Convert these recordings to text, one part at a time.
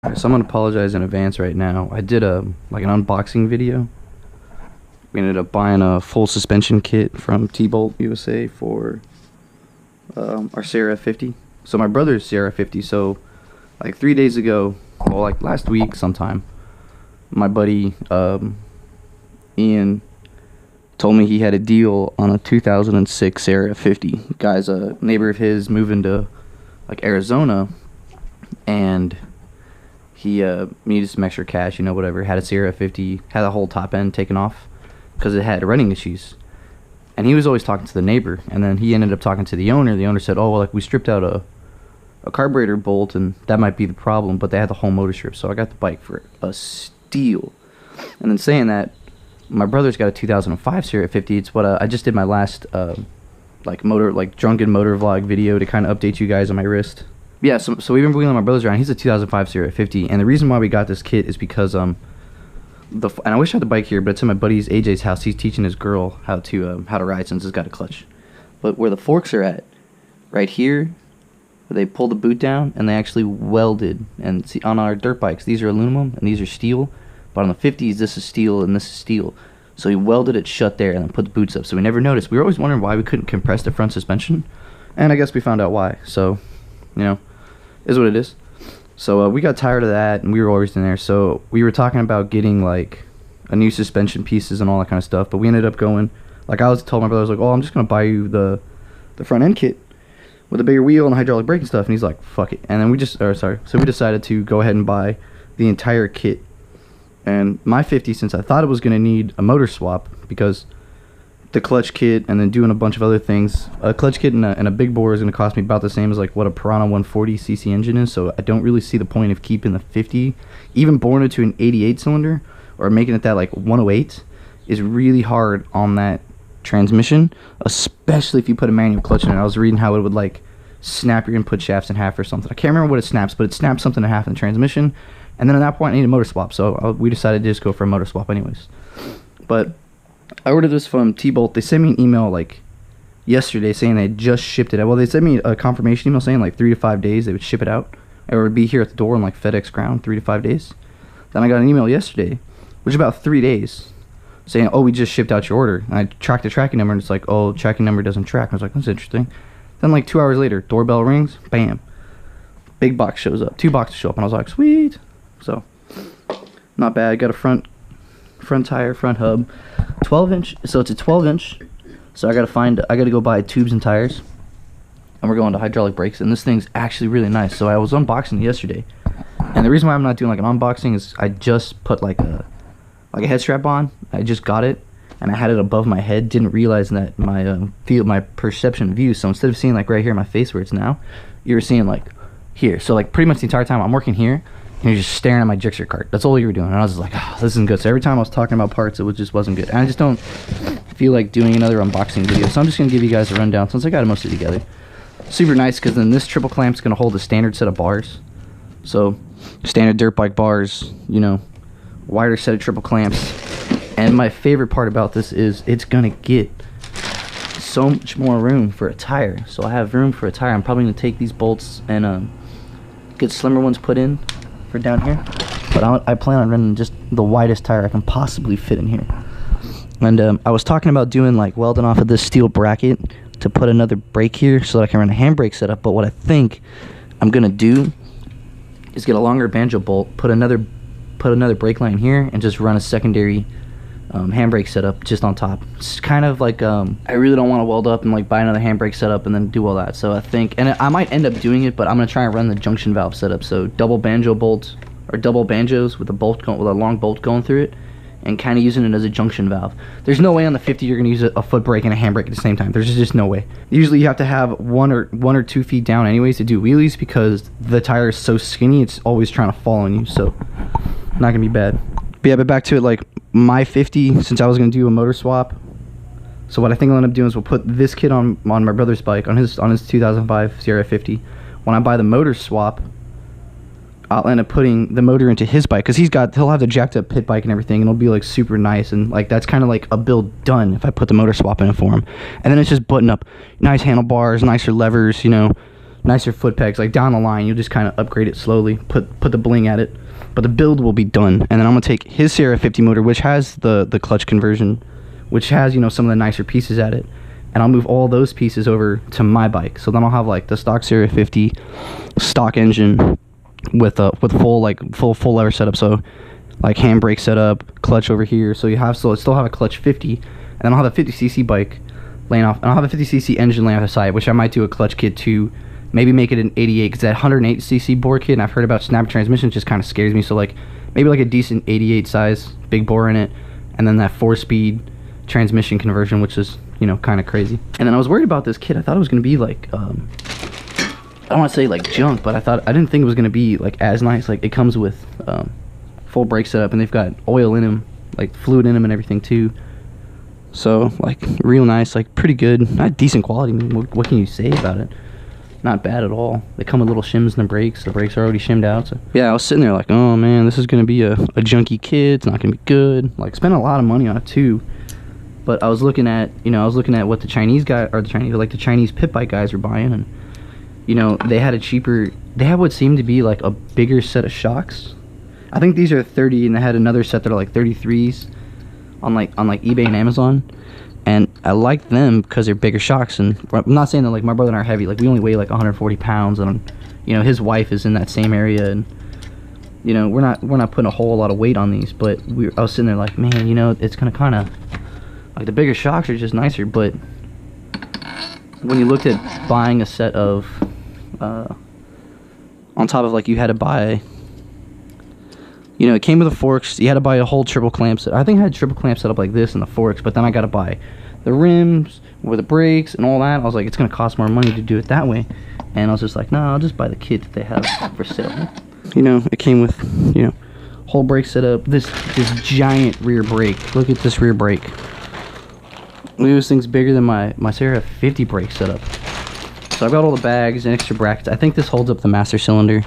Alright, so I'm gonna apologize in advance right now. I did a like an unboxing video. We ended up buying a full suspension kit from T-Bolt USA for our CRF50. So my brother's CRF50. So like 3 days ago, well, like last week sometime, my buddy Ian told me he had a deal on a 2006 CRF50. Guy's a neighbor of his, moving to like Arizona, and he needed some extra cash, you know, whatever. Had a CRF50, had the whole top end taken off because it had running issues. And he was always talking to the neighbor, and then he ended up talking to the owner. The owner said, oh, well, like we stripped out a carburetor bolt, and that might be the problem, but they had the whole motor strip. So I got the bike for a steal. And then saying that, my brother's got a 2005 CRF50. It's what I just did my last drunken motor vlog video to kind of update you guys on my wrist. Yeah, so we've been wheeling my brother's around. He's a 2005 CRF50, and the reason why we got this kit is because and I wish I had the bike here, but it's in my buddy's AJ's house. He's teaching his girl how to ride since it's got a clutch. But where the forks are at, right here, where they pull the boot down, and they actually welded. And see, on our dirt bikes, these are aluminum and these are steel, but on the 50s, this is steel and this is steel. So he welded it shut there and then put the boots up. So we never noticed. We were always wondering why we couldn't compress the front suspension, and I guess we found out why. So, you know, is what it is. So we got tired of that, and we were always in there. So we were talking about getting like a new suspension pieces and all that kind of stuff. But we ended up going, like I was told my brother, I was like, oh, I'm just gonna buy you the front end kit with a bigger wheel and hydraulic brake and stuff. And he's like, fuck it. And then we so we decided to go ahead and buy the entire kit. And my 50, since I thought it was gonna need a motor swap because the clutch kit and then doing a bunch of other things, a clutch kit and a big bore is going to cost me about the same as like what a Piranha 140cc engine is. So I don't really see the point of keeping the 50, even boring it to an 88 cylinder or making it that like 108 is really hard on that transmission, especially if you put a manual clutch in it. I was reading how it would like snap your input shafts in half or something. I can't remember what it snaps, but it snaps something in half in the transmission. And then at that point I need a motor swap, so we decided to just go for a motor swap anyways. But I ordered this from T-Bolt. They sent me an email like yesterday saying they just shipped it out. Well, they sent me a confirmation email saying like 3 to 5 days they would ship it out. Or it would be here at the door in like FedEx ground, 3 to 5 days. Then I got an email yesterday, which is about 3 days, saying, oh, we just shipped out your order. And I tracked the tracking number, and it's like, oh, tracking number doesn't track. I was like, that's interesting. Then like 2 hours later, doorbell rings, bam. Big box shows up. 2 boxes show up, and I was like, sweet. So, not bad. Got a front tire, front hub. 12-inch, so it's a 12-inch. So I gotta go buy tubes and tires, and we're going to hydraulic brakes. And this thing's actually really nice. So I was unboxing it yesterday, and the reason why I'm not doing like an unboxing is I just put like a head strap on. I just got it, and I had it above my head. Didn't realize that my perception of view. So instead of seeing like right here in my face where it's now, you were seeing like here. So like pretty much the entire time I'm working here, and you're just staring at my Gixxer cart. That's all you were doing. And I was just like, oh, this isn't good. So every time I was talking about parts, it just wasn't good. And I just don't feel like doing another unboxing video. So I'm just going to give you guys a rundown since I got it mostly together. Super nice, because then this triple clamp's going to hold a standard set of bars. So standard dirt bike bars, you know, wider set of triple clamps. And my favorite part about this is it's going to get so much more room for a tire. So I have room for a tire. I'm probably going to take these bolts and get slimmer ones put in for down here, but I plan on running just the widest tire I can possibly fit in here. And I was talking about doing like welding off of this steel bracket to put another brake here so that I can run a handbrake setup. But what I think I'm gonna do is get a longer banjo bolt, put another brake line here, and just run a secondary handbrake setup just on top. It's kind of like I really don't want to weld up and like buy another handbrake setup and then do all that. So I think, and I might end up doing it, but I'm gonna try and run the junction valve setup. So double banjo bolts or double banjos with a long bolt going through it, and kind of using it as a junction valve. There's no way on the 50 you're gonna use a foot brake and a handbrake at the same time. There's just no way. Usually you have to have one or 2 feet down anyways to do wheelies, because the tire is so skinny it's always trying to fall on you. So not gonna be bad. But yeah, but back to it, like my 50, since I was going to do a motor swap, so what I think I'll end up doing is we'll put this kit on my brother's bike, on his 2005 CRF50. When I buy the motor swap, I'll end up putting the motor into his bike, because he'll have the jacked up pit bike and everything, and it'll be like super nice, and like that's kind of like a build done if I put the motor swap in it for him. And then it's just button up, nice handlebars, nicer levers, you know, nicer foot pegs. Like down the line, you'll just kind of upgrade it slowly, put the bling at it. But the build will be done, and then I'm gonna take his CRF50 motor, which has the clutch conversion, which has, you know, some of the nicer pieces at it, and I'll move all those pieces over to my bike. So then I'll have like the stock CRF50 stock engine with a full lever setup. So like handbrake setup, clutch over here. So you have still have a clutch 50, and then I'll have a 50cc bike laying off, and I'll have a 50cc engine laying off the side, which I might do a clutch kit too. Maybe make it an 88, because that 108cc bore kit, and I've heard about snap transmissions, just kind of scares me. So like maybe like a decent 88 size big bore in it, and then that 4-speed transmission conversion, which is, you know, kind of crazy. And then I was worried about this kit. I thought it was going to be like I don't want to say like junk, but I didn't think it was going to be like as nice. Like it comes with full brake setup, and they've got oil in them, like fluid in them and everything too. So like real nice, like pretty good, not decent quality. I mean, what can you say about it? Not bad at all. They come with little shims in the brakes. The brakes are already shimmed out. So yeah, I was sitting there like, oh man, this is gonna be a junky kit. It's not gonna be good. Like spent a lot of money on it too. But I was looking at, you know, what the Chinese the Chinese pit bike guys were buying, and you know, they had what seemed to be like a bigger set of shocks. I think these are 30, and they had another set that are like 33s on like eBay and Amazon. And I like them because they're bigger shocks. And I'm not saying that like my brother and I are heavy. Like we only weigh like 140 pounds, and you know, his wife is in that same area, and you know, we're not putting a whole lot of weight on these. But I was sitting there like, man, you know, it's gonna kind of like the bigger shocks are just nicer. But when you looked at buying a set of on top of like you had to buy, you know, it came with the forks. You had to buy a whole triple clamp set. I think I had triple clamp set up like this and the forks, but then I got to buy the rims with the brakes and all that. I was like, it's going to cost more money to do it that way. And I was just like, no, I'll just buy the kit that they have for sale. You know, it came with, you know, whole brake setup. This giant rear brake. Look at this rear brake. Look at this thing's bigger than my CRF50 brake setup. So I've got all the bags and extra brackets. I think this holds up the master cylinder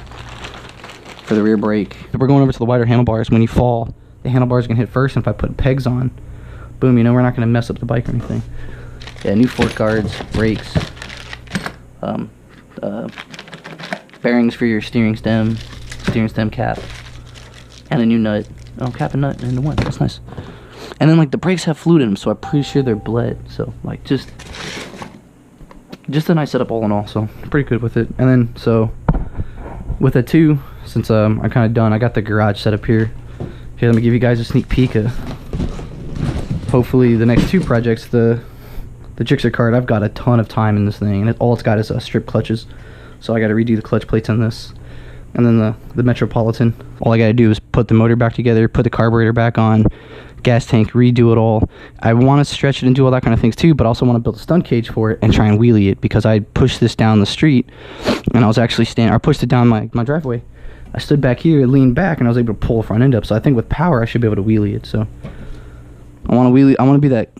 for the rear brake. We're going over to the wider handlebars. When you fall, the handlebars are gonna hit first, and if I put pegs on, boom, you know, we're not gonna mess up the bike or anything. Yeah, new fork guards, brakes, bearings for your steering stem cap, and a new nut. Oh, cap and nut into one. That's nice. And then like the brakes have fluid in them, so I'm pretty sure they're bled. So like just a nice setup all in all. So pretty good with it. And then so with it too, since I'm kind of done, I got the garage set up here. Here, let me give you guys a sneak peek of hopefully the next two projects. The Gixxer cart, I've got a ton of time in this thing, and all it's got is strip clutches. So I got to redo the clutch plates on this. And then the Metropolitan, all I got to do is put the motor back together, put the carburetor back on, gas tank, redo it all. I want to stretch it and do all that kind of things too, but also want to build a stunt cage for it and try and wheelie it, because I pushed this down the street, and I was actually pushed it down my driveway. I stood back here, leaned back, and I was able to pull the front end up. So I think with power, I should be able to wheelie it. So I want to be that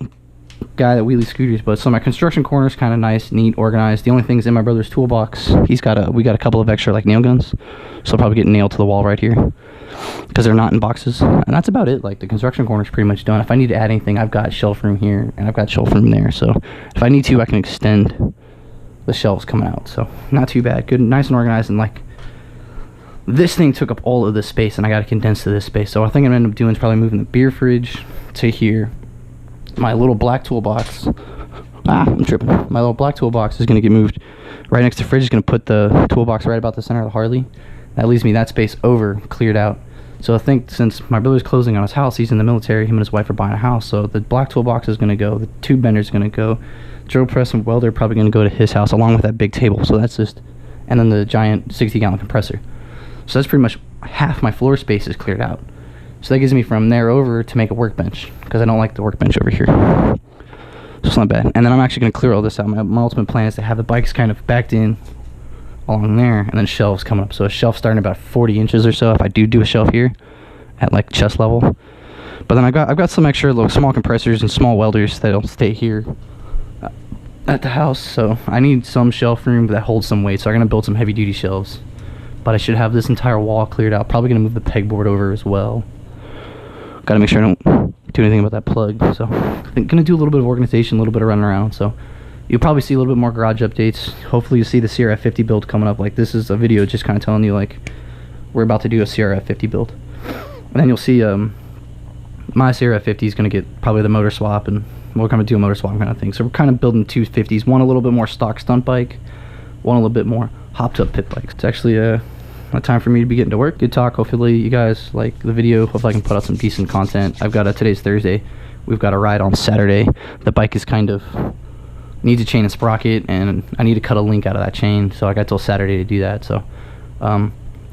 guy that wheelies scooters. But so my construction corner is kind of nice, neat, organized. The only thing is in my brother's toolbox, we got a couple of extra like nail guns, so I'll probably get nailed to the wall right here because they're not in boxes. And that's about it. Like the construction corner is pretty much done. If I need to add anything, I've got shelf room here, and I've got shelf room there. So if I need to, I can extend the shelves coming out. So not too bad. Good, nice and organized. And like, this thing took up all of this space, and I got to condense to this space. So I think I'm going to end up doing is probably moving the beer fridge to here. My little black toolbox. I'm tripping. My little black toolbox is going to get moved right next to the fridge. Is going to put the toolbox right about the center of the Harley. That leaves me that space cleared out. So I think since my brother's closing on his house, he's in the military, him and his wife are buying a house. So the black toolbox is going to go. The tube bender is going to go. Drill press and welder are probably going to go to his house along with that big table. So that's just, and then the giant 60-gallon compressor. So that's pretty much half my floor space is cleared out. So that gives me from there over to make a workbench, because I don't like the workbench over here. So it's not bad. And then I'm actually going to clear all this out. My ultimate plan is to have the bikes kind of backed in along there, and then shelves coming up. So a shelf starting about 40 inches or so if I do a shelf here at like chest level. But then I've got some extra little small compressors and small welders that'll stay here at the house. So I need some shelf room that holds some weight. So I'm going to build some heavy duty shelves. But I should have this entire wall cleared out. Probably going to move the pegboard over as well. Got to make sure I don't do anything about that plug. So I'm going to do a little bit of organization, a little bit of running around. So you'll probably see a little bit more garage updates. Hopefully you see the CRF50 build coming up. Like, this is a video just kind of telling you, like, we're about to do a CRF50 build. And then you'll see my CRF50 is going to get probably the motor swap, and we're going to do a motor swap kind of thing. So we're kind of building two 50s, one a little bit more stock stunt bike, one a little bit more hopped up pit bike. It's actually a time for me to be getting to work. Good talk. Hopefully you guys like the video. Hopefully I can put out some decent content. I've got today's Thursday. We've got a ride on Saturday. The bike is kind of needs a chain and sprocket, and I need to cut a link out of that chain, so I got till Saturday to do that. So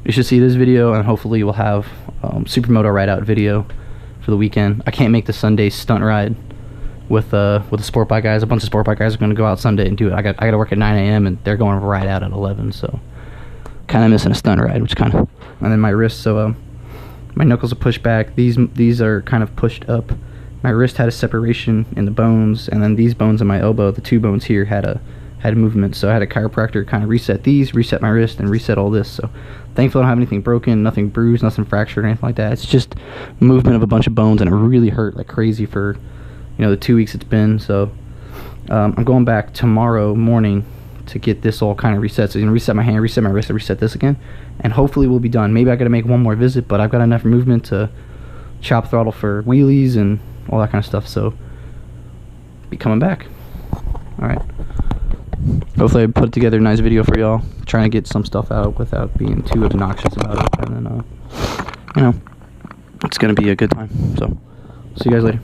you should see this video, and hopefully we'll have supermoto ride out video for the weekend. I can't make the Sunday stunt ride with the sport bike guys. A bunch of sport bike guys are going to go out Sunday and do it. I got to work at 9 a.m. and they're going to ride out at 11, so kind of missing a stunt ride, which kind of. And then my wrist, so my knuckles are pushed back. These are kind of pushed up. My wrist had a separation in the bones, and then these bones in my elbow, the two bones here, had a movement. So I had a chiropractor kind of reset these, reset my wrist, and reset all this. So thankfully I don't have anything broken, nothing bruised, nothing fractured or anything like that. It's just movement of a bunch of bones, and it really hurt like crazy for, you know, the 2 weeks it's been. So I'm going back tomorrow morning to get this all kind of reset. So I'm gonna reset my hand, reset my wrist, and reset this again, and hopefully we'll be done. Maybe I gotta make one more visit, but I've got enough movement to chop throttle for wheelies and all that kind of stuff. So be coming back. All right, hopefully I put together a nice video for y'all, trying to get some stuff out without being too obnoxious about it, and then you know, it's gonna be a good time. So see you guys later.